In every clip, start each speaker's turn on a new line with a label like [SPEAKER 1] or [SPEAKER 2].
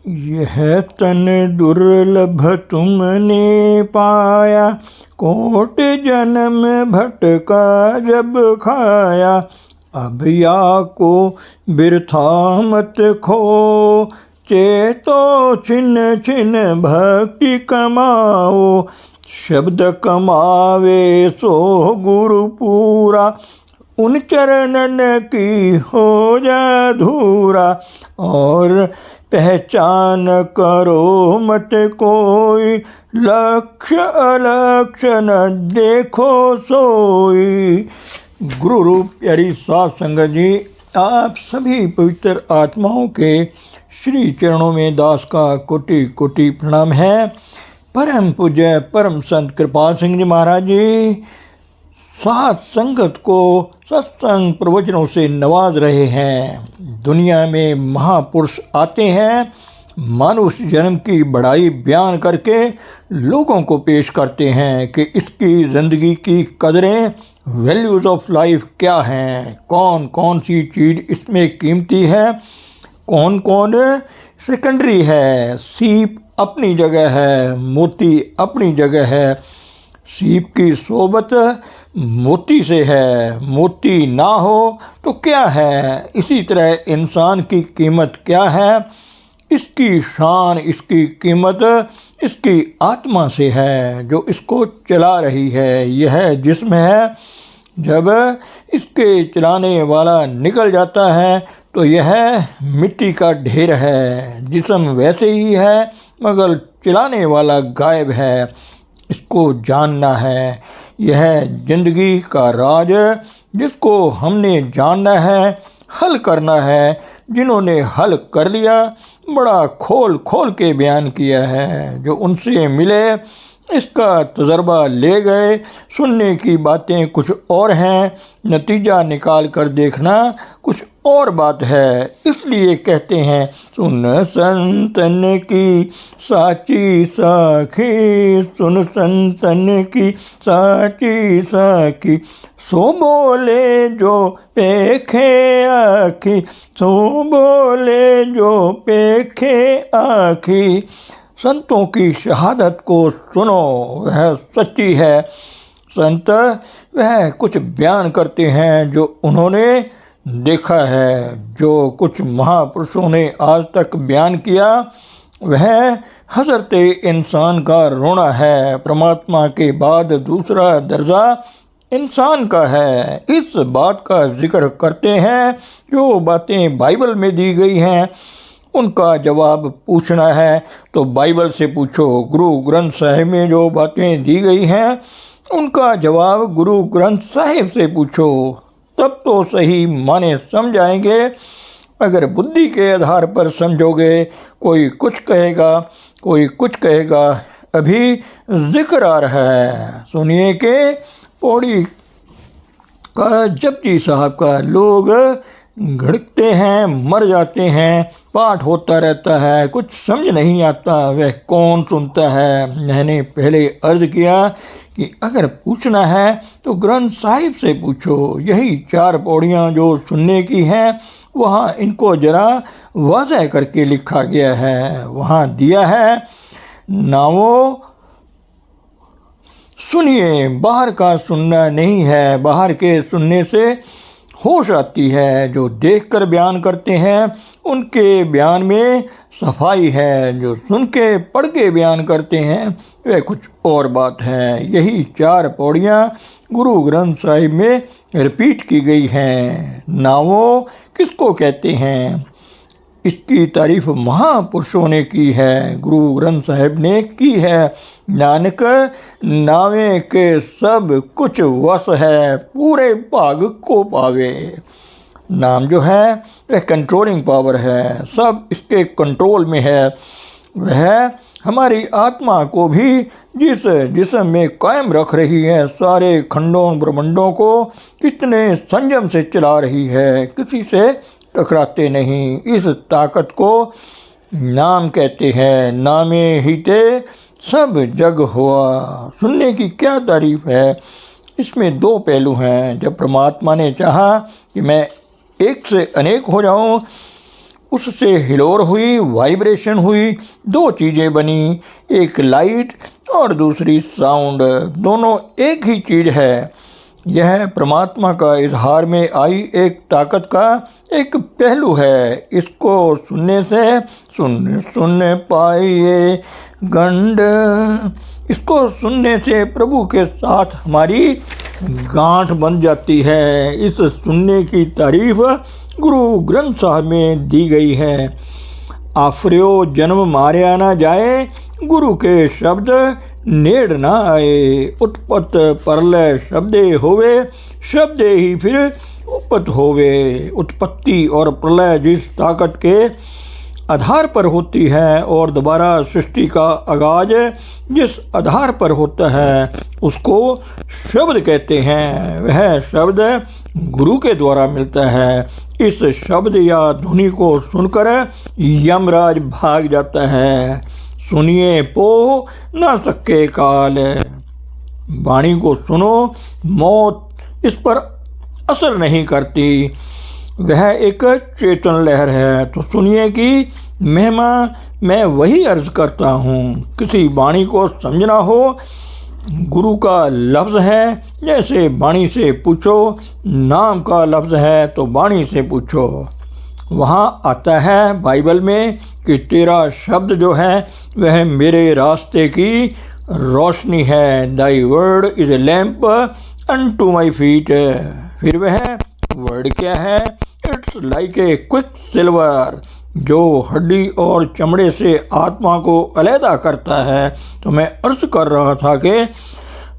[SPEAKER 1] यह तन दुर्लभ तुमने पाया, कोट जन्म भटका जब खाया। अब या को बिरथा मत खो, चेतो छिन छिन भक्ति कमाओ। शब्द कमावे सो गुरु पूरा, उन चरणन की हो जा धूरा। और पहचान करो मत कोई, लक्ष्य अलक्ष्य न देखो सोई। गुरु रूप प्यारी साध संगत जी, आप सभी पवित्र आत्माओं के श्री चरणों में दास का कोटि कोटि प्रणाम है। परम पूज्य परम संत कृपाल सिंह जी महाराज जी साध संगत को सत्संग प्रवचनों से नवाज रहे हैं। दुनिया में महापुरुष आते हैं, मनुष्य जन्म की बड़ाई बयान करके लोगों को पेश करते हैं कि इसकी ज़िंदगी की कदरें, वैल्यूज़ ऑफ लाइफ क्या हैं, कौन कौन सी चीज़ इसमें कीमती है, कौन कौन सेकेंडरी है। सीप अपनी जगह है, मोती अपनी जगह है। सीप की सोबत मोती से है, मोती ना हो तो क्या है। इसी तरह इंसान की कीमत क्या है, इसकी शान, इसकी कीमत इसकी आत्मा से है जो इसको चला रही है। यह जिस्म है, जब इसके चलाने वाला निकल जाता है तो यह मिट्टी का ढेर है। जिस्म वैसे ही है मगर चलाने वाला गायब है, इसको जानना है। यह जिंदगी का राज जिसको हमने जानना है, हल करना है। जिन्होंने हल कर लिया बड़ा खोल खोल के बयान किया है। जो उनसे मिले इसका तजर्बा ले गए। सुनने की बातें कुछ और हैं, नतीजा निकाल कर देखना कुछ और बात है। इसलिए कहते हैं सुन संतन की साची साखी, सुन संतन की साची साखी। सो बोले जो पेखे आखी, सो बोले जो पेखे आखी। संतों की शहादत को सुनो, वह सच्ची है। संत वह कुछ बयान करते हैं जो उन्होंने देखा है, जो कुछ महापुरुषों ने आज तक बयान किया। वह हज़रत इंसान का रोना है। परमात्मा के बाद दूसरा दर्जा इंसान का है। इस बात का जिक्र करते हैं। जो बातें बाइबल में दी गई हैं उनका जवाब पूछना है तो बाइबल से पूछो। गुरु ग्रंथ साहिब में जो बातें दी गई हैं उनका जवाब गुरु ग्रंथ साहिब से पूछो, तब तो सही माने समझ आएंगे। अगर बुद्धि के आधार पर समझोगे, कोई कुछ कहेगा कोई कुछ कहेगा। अभी जिक्र आ रहा है, सुनिए कि पौड़ी का जपजी साहब का लोग घड़कते हैं, मर जाते हैं, पाठ होता रहता है, कुछ समझ नहीं आता, वह कौन सुनता है। मैंने पहले अर्ज किया कि अगर पूछना है तो ग्रंथ साहिब से पूछो। यही 4 पौड़ियाँ जो सुनने की हैं वहाँ इनको जरा वाज़ह करके लिखा गया है। वहाँ दिया है, नावो सुनिए, बाहर का सुनना नहीं है। बाहर के सुनने से होश आती है। जो देखकर बयान करते हैं उनके बयान में सफाई है। जो सुन के पढ़ के बयान करते हैं वह कुछ और बात है। यही 4 पौड़ियाँ गुरु ग्रंथ साहिब में रिपीट की गई हैं। नावो किसको कहते हैं, इसकी तारीफ महापुरुषों ने की है, गुरु ग्रंथ साहिब ने की है। नानक नावे के सब कुछ वश है, पूरे भाग को पावे। नाम जो है वह कंट्रोलिंग पावर है, सब इसके कंट्रोल में है। वह हमारी आत्मा को भी जिस जिस्म में कायम रख रही है, सारे खंडों ब्रह्मंडों को कितने संयम से चला रही है, किसी से टकराते नहीं। इस ताकत को नाम कहते हैं। नामे ही ते सब जग हुआ। सुनने की क्या तारीफ है। इसमें 2 पहलू हैं। जब परमात्मा ने चाहा कि मैं एक से अनेक हो जाऊं, उससे हिलोर हुई, वाइब्रेशन हुई, दो चीज़ें बनी, एक लाइट और दूसरी साउंड। दोनों एक ही चीज़ है। यह परमात्मा का इजहार में आई एक ताकत का एक पहलू है। इसको सुनने से सुन पाइए गंड। इसको सुनने से प्रभु के साथ हमारी गांठ बन जाती है। इस सुनने की तारीफ गुरु ग्रंथ साहब में दी गई है। आफर्यो जन्म मार्या ना जाए, गुरु के शब्द नेड़ ना आए। उत्पत परलय शब्दे होवे, शब्दे ही फिर उपत होवे। उत्पत्ति और प्रलय जिस ताकत के आधार पर होती है और दोबारा सृष्टि का आगाज जिस आधार पर होता है, उसको शब्द कहते हैं। वह शब्द गुरु के द्वारा मिलता है। इस शब्द या ध्वनि को सुनकर यमराज भाग जाता है। सुनिए पो न सके काल। वाणी को सुनो, मौत इस पर असर नहीं करती। वह एक चेतन लहर है। तो सुनिए कि महिमा मैं वही अर्ज करता हूँ। किसी वाणी को समझना हो, गुरु का लफ्ज़ है, जैसे वाणी से पूछो। नाम का लफ्ज़ है तो वाणी से पूछो। वहाँ आता है बाइबल में कि तेरा शब्द जो है वह मेरे रास्ते की रोशनी है। Thy word is a lamp unto my feet. फिर वह वर्ड क्या है? It's like a quicksilver, जो हड्डी और चमड़े से आत्मा को अलहदा करता है। तो मैं अर्ज कर रहा था कि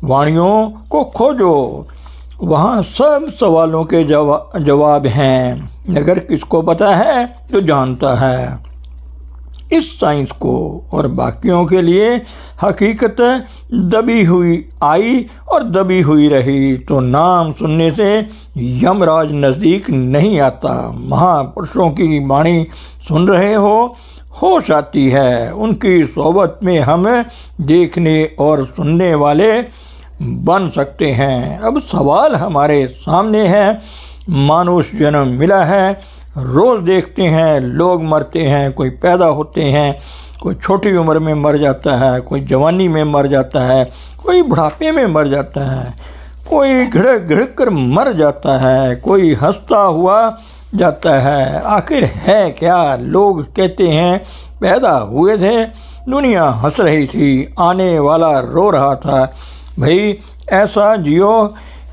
[SPEAKER 1] वाणियों को खोजो, वहाँ सब सवालों के जवाब हैं। अगर किसको पता है तो जानता है इस साइंस को। और बाकियों के लिए हकीकत दबी हुई आई और दबी हुई रही। तो नाम सुनने से यमराज नज़दीक नहीं आता। महापुरुषों की वाणी सुन रहे हो, होश आती है। उनकी सोबत में हम देखने और सुनने वाले बन सकते हैं। अब सवाल हमारे सामने है। मानुष जन्म मिला है, रोज़ देखते हैं लोग मरते हैं। कोई पैदा होते हैं, कोई छोटी उम्र में मर जाता है, कोई जवानी में मर जाता है, कोई बुढ़ापे में मर जाता है, कोई घिड़क घिड़क कर मर जाता है, कोई हंसता हुआ जाता है। आखिर है क्या? लोग कहते हैं पैदा हुए थे, दुनिया हंस रही थी, आने वाला रो रहा था। भाई ऐसा जियो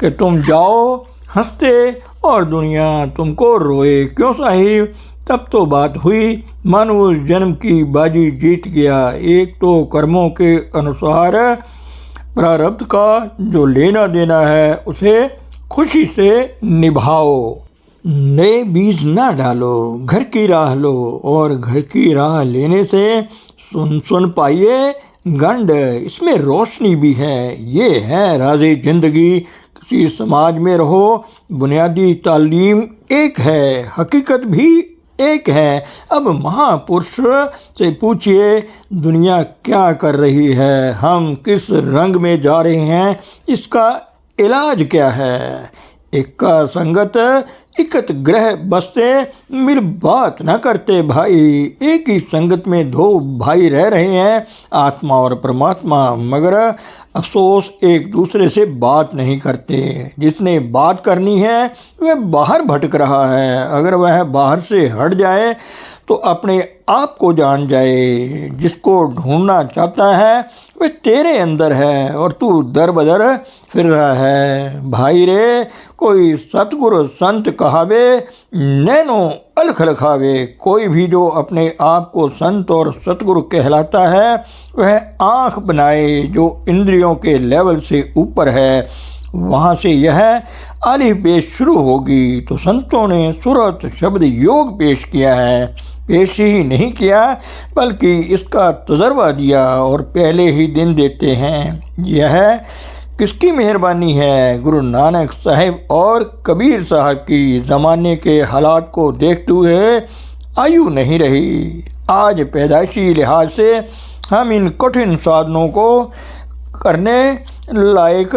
[SPEAKER 1] कि तुम जाओ हंसते और दुनिया तुमको रोए। क्यों साहिब? तब तो बात हुई। मनुष्य जन्म की बाजी जीत गया। एक तो कर्मों के अनुसार प्रारब्ध का जो लेना देना है उसे खुशी से निभाओ। नए बीज ना डालो, घर की राह लो। और घर की राह लेने से सुन पाइए गंड। इसमें रोशनी भी है। ये है राज़े ज़िंदगी। किसी समाज में रहो, बुनियादी तालीम एक है, हकीकत भी एक है। अब महापुरुष से पूछिए दुनिया क्या कर रही है, हम किस रंग में जा रहे हैं, इसका इलाज क्या है। इक्का संगत इकत ग्रह बसते, मिल बात न करते भाई। एक ही संगत में दो भाई रह रहे हैं, आत्मा और परमात्मा, मगर अफसोस एक दूसरे से बात नहीं करते। जिसने बात करनी है वह बाहर भटक रहा है। अगर वह बाहर से हट जाए तो अपने आप को जान जाए। जिसको ढूंढना चाहता है वह तेरे अंदर है और तू दर बदर फिर रहा है। भाई रे, कोई सतगुरु संत कहावे, नैनो अलख लखावे। कोई भी जो अपने आप को संत और सतगुरु कहलाता है वह आँख बनाए जो इंद्रियों के लेवल से ऊपर है। वहाँ से यह आलिफ पेश शुरू होगी। तो संतों ने सूरत शब्द योग पेश किया है। पेश ही नहीं किया बल्कि इसका तजर्बा दिया और पहले ही दिन देते हैं। यह किसकी मेहरबानी है? गुरु नानक साहिब और कबीर साहब की। ज़माने के हालात को देखते हुए आयु नहीं रही। आज पैदाइशी लिहाज से हम इन कठिन साधनों को करने लायक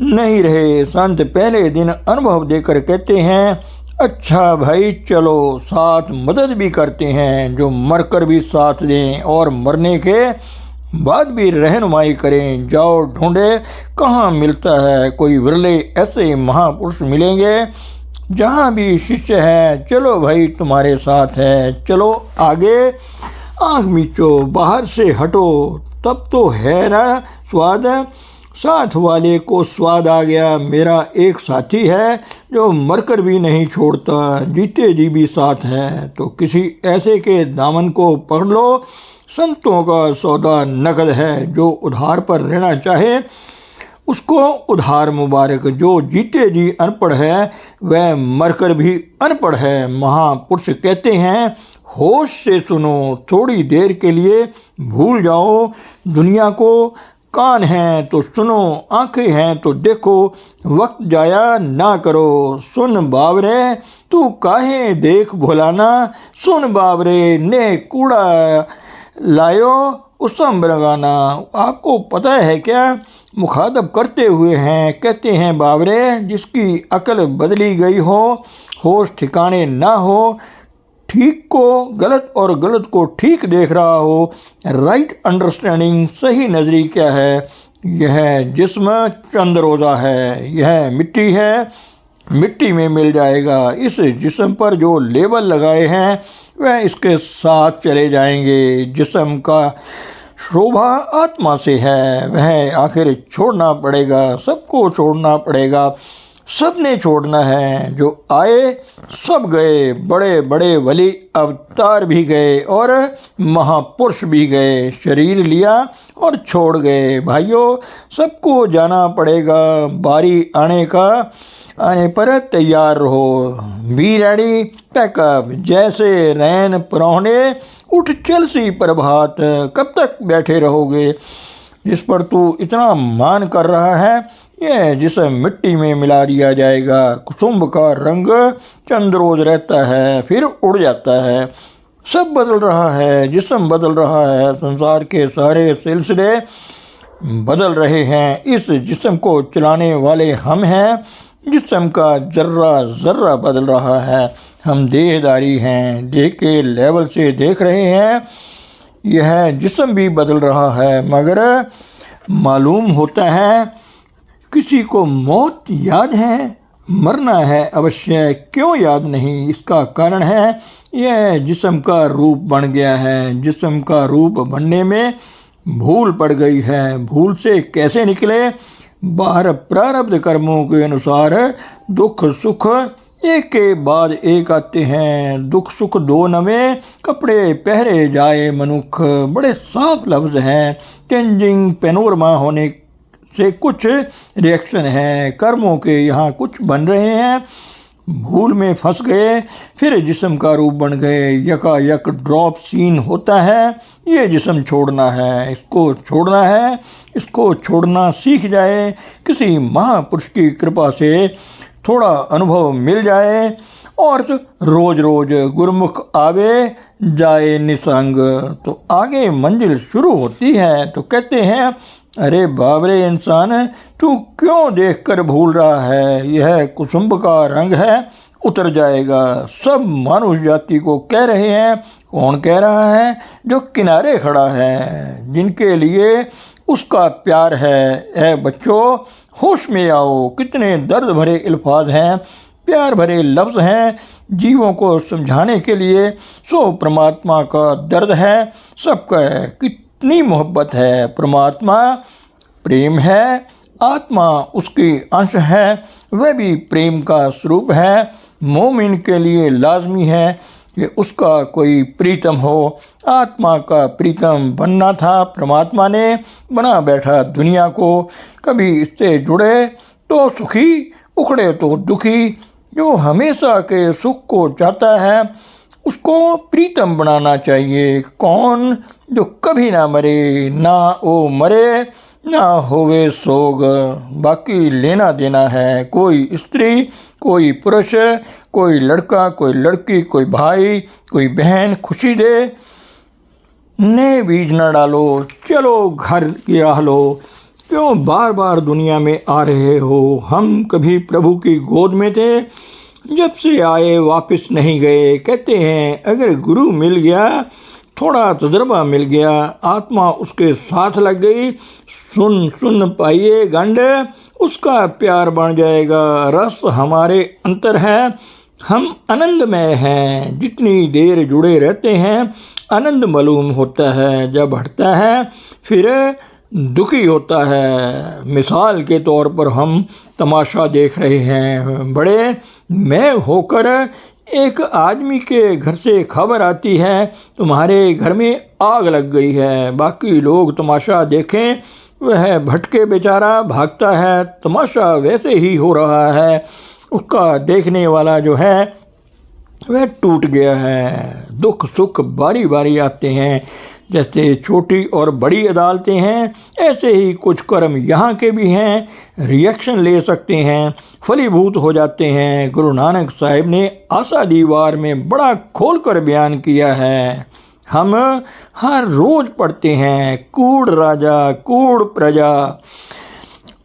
[SPEAKER 1] नहीं रहे। संत पहले दिन अनुभव देकर कहते हैं अच्छा भाई चलो साथ मदद भी करते हैं, जो मरकर भी साथ दें और मरने के बाद भी रहनुमाई करें। जाओ ढूंढे कहाँ मिलता है, कोई विरले ऐसे महापुरुष मिलेंगे जहाँ भी शिष्य है। चलो भाई तुम्हारे साथ है, चलो आगे। आँख मीचो, बाहर से हटो, तब तो है ना स्वाद। साथ वाले को स्वाद आ गया। मेरा एक साथी है जो मरकर भी नहीं छोड़ता, जीते जी भी साथ है। तो किसी ऐसे के दामन को पकड़ लो। संतों का सौदा नकद है, जो उधार पर रहना चाहे उसको उधार मुबारक। जो जीते जी अनपढ़ है वह मरकर भी अनपढ़ है। महापुरुष कहते हैं होश से सुनो, थोड़ी देर के लिए भूल जाओ दुनिया को। कान हैं तो सुनो, आंखें हैं तो देखो, वक्त जाया ना करो। सुन बाबरे तू काहे देख भुलाना, सुन बाबरे ने कूड़ा लायो उसम लगाना। आपको पता है क्या, मुखातब करते हुए हैं, कहते हैं बाबरे जिसकी अकल बदली गई हो, होश ठिकाने ना हो, ठीक को गलत और गलत को ठीक देख रहा हो, राइट अंडरस्टैंडिंग, सही नजरी क्या है। यह जिस्म चंद रोज़ा है, यह मिट्टी है, मिट्टी में मिल जाएगा। इस जिस्म पर जो लेबल लगाए हैं वह इसके साथ चले जाएंगे। जिस्म का शोभा आत्मा से है, वह आखिर छोड़ना पड़ेगा, सबको छोड़ना पड़ेगा, सब ने छोड़ना है। जो आए सब गए, बड़े बड़े वली अवतार भी गए और महापुरुष भी गए, शरीर लिया और छोड़ गए। भाइयों सबको जाना पड़ेगा, बारी आने पर तैयार रहो। बी रेडी पैकअप, जैसे रैन परौने उठ चल सी प्रभात। कब तक बैठे रहोगे, जिस पर तू इतना मान कर रहा है यह जिसे मिट्टी में मिला दिया जाएगा। कुसुम का रंग चंद रोज रहता है फिर उड़ जाता है। सब बदल रहा है, जिस्म बदल रहा है, संसार के सारे सिलसिले बदल रहे हैं। इस जिस्म को चलाने वाले हम हैं। जिस्म का जर्रा जर्रा बदल रहा है। हम देहदारी हैं, देह के लेवल से देख रहे हैं। यह जिस्म भी बदल रहा है, मगर मालूम होता है किसी को मौत याद है, मरना है अवश्य, क्यों याद नहीं। इसका कारण है यह जिस्म का रूप बन गया है। जिस्म का रूप बनने में भूल पड़ गई है। भूल से कैसे निकले, बाहर प्रारब्ध कर्मों के अनुसार दुख सुख एक के बाद एक आते हैं। दुख सुख दो नवे कपड़े पहरे जाए मनुख, बड़े साफ लफ्ज हैं। चेंजिंग पेनोरमा होने से कुछ रिएक्शन है, कर्मों के यहाँ कुछ बन रहे हैं। भूल में फंस गए, फिर जिस्म का रूप बन गए। यकायक ड्रॉप सीन होता है। ये जिस्म छोड़ना है, इसको छोड़ना है, इसको छोड़ना सीख जाए। किसी महापुरुष की कृपा से थोड़ा अनुभव मिल जाए और रोज रोज गुरमुख आवे जाए निसंग, तो आगे मंजिल शुरू होती है। तो कहते हैं अरे बाबरे इंसान, तू क्यों देखकर भूल रहा है, यह कुसुम्ब का रंग है, उतर जाएगा। सब मानुष जाति को कह रहे हैं। कौन कह रहा है, जो किनारे खड़ा है, जिनके लिए उसका प्यार है। ऐ बच्चों होश में आओ, कितने दर्द भरे अल्फाज हैं, प्यार भरे लफ्ज़ हैं जीवों को समझाने के लिए। सो परमात्मा का दर्द है सबका है, कितनी मोहब्बत है। परमात्मा प्रेम है, आत्मा उसकी अंश है, वह भी प्रेम का स्वरूप है। मोमिन के लिए लाजमी है कि उसका कोई प्रीतम हो। आत्मा का प्रीतम बनना था, परमात्मा ने बना बैठा दुनिया को। कभी इससे जुड़े तो सुखी, उखड़े तो दुखी। जो हमेशा के सुख को चाहता है उसको प्रीतम बनाना चाहिए। कौन, जो कभी ना मरे, ना वो मरे ना होवे सोग। बाकी लेना देना है, कोई स्त्री, कोई पुरुष, कोई लड़का, कोई लड़की, कोई भाई, कोई बहन, खुशी दे, नए बीज न डालो, चलो घर की राह लो। क्यों बार बार दुनिया में आ रहे हो। हम कभी प्रभु की गोद में थे, जब से आए वापस नहीं गए। कहते हैं अगर गुरु मिल गया, थोड़ा तजर्बा मिल गया, आत्मा उसके साथ लग गई, सुन सुन पाइए गंड, उसका प्यार बन जाएगा। रस हमारे अंतर है, हम आनंदमय हैं। जितनी देर जुड़े रहते हैं आनंद मालूम होता है, जब हटता है फिर दुखी होता है। मिसाल के तौर पर हम तमाशा देख रहे हैं। बड़े मैं होकर एक आदमी के घर से खबर आती है तुम्हारे घर में आग लग गई है। बाकी लोग तमाशा देखें, वह भटके बेचारा भागता है, तमाशा वैसे ही हो रहा है, उसका देखने वाला जो है वह टूट गया है। दुख सुख बारी बारी आते हैं। जैसे छोटी और बड़ी अदालतें हैं, ऐसे ही कुछ कर्म यहाँ के भी हैं, रिएक्शन ले सकते हैं, फलीभूत हो जाते हैं। गुरु नानक साहिब ने आशा दीवार में बड़ा खोलकर बयान किया है। हम हर रोज़ पढ़ते हैं कूड़ राजा कूड़ प्रजा।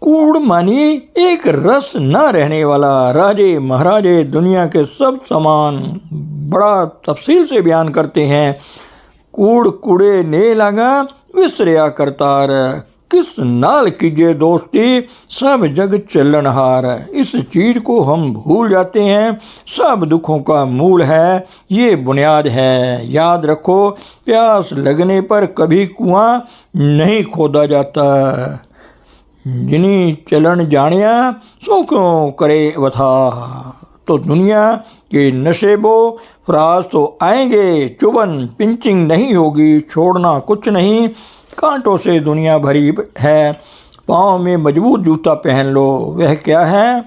[SPEAKER 1] कूड़ मानी एक रस न रहने वाला। राजे महाराजे दुनिया के सब समान बड़ा तफसील से बयान करते हैं। कूड़ कूड़े ने लगा विसरिया करतार, किस नाल कीजिए दोस्ती सब जग चलनहार। इस चीज़ को हम भूल जाते हैं, सब दुखों का मूल है, ये बुनियाद है। याद रखो प्यास लगने पर कभी कुआं नहीं खोदा जाता। जिनी चलन जानिया सो क्यों करे वथा। तो दुनिया के नशेबो फराज तो आएंगे, चुबन पिंचिंग नहीं होगी, छोड़ना कुछ नहीं। कांटों से दुनिया भरी है, पाँव में मजबूत जूता पहन लो। वह क्या है?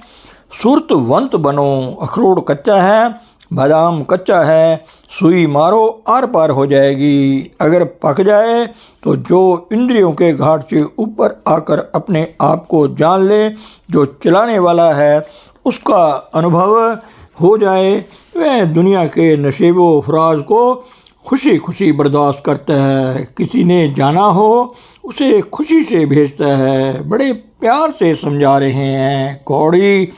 [SPEAKER 1] सुरतवंत बनो। अखरोट कच्चा है, बादाम कच्चा है, सुई मारो आर पार हो जाएगी। अगर पक जाए तो जो इंद्रियों के घाट से ऊपर आकर अपने आप को जान ले, जो चलाने वाला है उसका अनुभव हो जाए, वह दुनिया के नशेबो फराज को खुशी खुशी बर्दाश्त करता है। किसी ने जाना हो उसे खुशी से भेजता है। बड़े प्यार से समझा रहे हैं। कौड़ी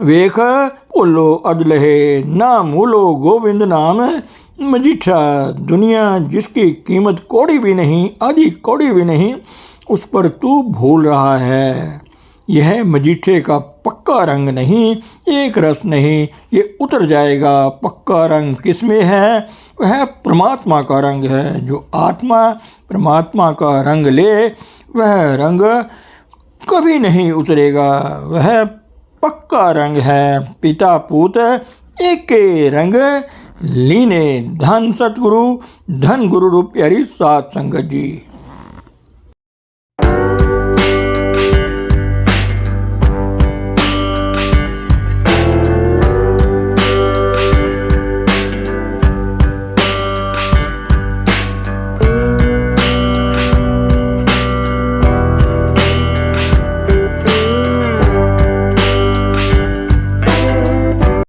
[SPEAKER 1] वेख भूलो अदलहे, ना मूलो गोविंद नाम मजीठा। दुनिया जिसकी कीमत कौड़ी भी नहीं, आधी कौड़ी भी नहीं, उस पर तू भूल रहा है। यह मजीठे का पक्का रंग नहीं, एक रस नहीं, ये उतर जाएगा। पक्का रंग किसमें है? वह परमात्मा का रंग है। जो आत्मा परमात्मा का रंग ले, वह रंग कभी नहीं उतरेगा। वह पक्का रंग है। पिता पूत एक के रंग लीने। धन सतगुरु, धन गुरु रूप प्यारी सात संगत जी।